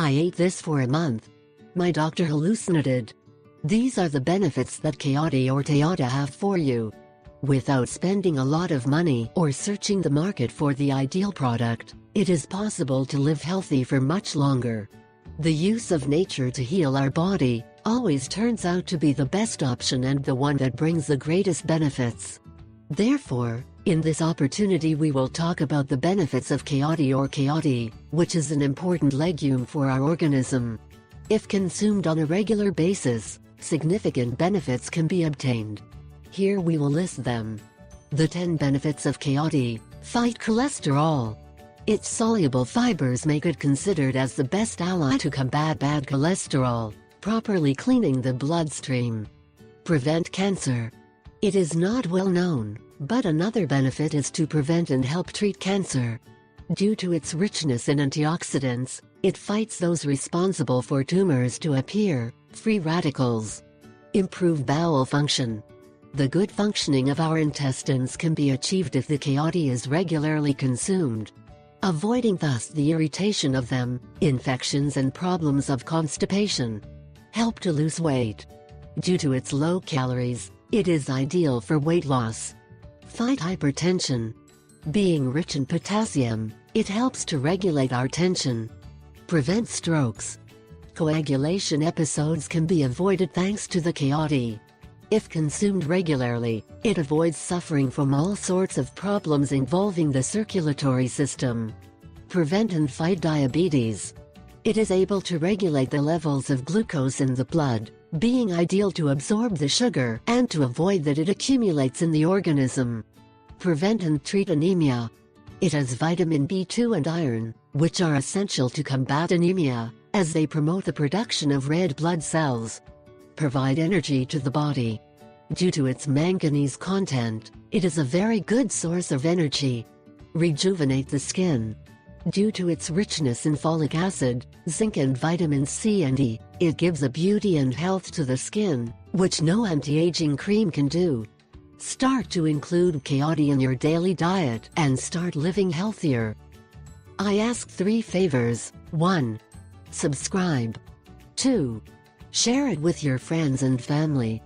I ate this for a month. My doctor hallucinated. These are the benefits that Coyote or Toyota have for you. Without spending a lot of money or searching the market for the ideal product, it is possible to live healthy for much longer. The use of nature to heal our body always turns out to be the best option and the one that brings the greatest benefits. Therefore, in this opportunity we will talk about the benefits of Coyote or Coyote, which is an important legume for our organism. If consumed on a regular basis, significant benefits can be obtained. Here we will list them. The 10 benefits of Coyote. Fight cholesterol. Its soluble fibers make it considered as the best ally to combat bad cholesterol, properly cleaning the bloodstream. Prevent cancer. It is not well known, but another benefit is to prevent and help treat cancer. Due to its richness in antioxidants, it fights those responsible for tumors to appear, free radicals. Improve bowel function. The good functioning of our intestines can be achieved if the Coyote is regularly consumed. Avoiding thus the irritation of them, infections and problems of constipation. Help to lose weight. Due to its low calories, it is ideal for weight loss. Fight hypertension. Being rich in potassium, it helps to regulate our tension. Prevent strokes. Coagulation episodes can be avoided thanks to the Coyote. If consumed regularly, it avoids suffering from all sorts of problems involving the circulatory system. Prevent and fight diabetes. It is able to regulate the levels of glucose in the blood, being ideal to absorb the sugar and to avoid that it accumulates in the organism. Prevent and treat anemia. It has vitamin B2 and iron, which are essential to combat anemia, as they promote the production of red blood cells. Provide energy to the body. Due to its manganese content, it is a very good source of energy. Rejuvenate the skin. Due to its richness in folic acid, zinc and vitamins C and E, it gives a beauty and health to the skin, which no anti-aging cream can do. Start to include Coyote in your daily diet and start living healthier. I ask 3 favors. 1. Subscribe. 2. Share it with your friends and family.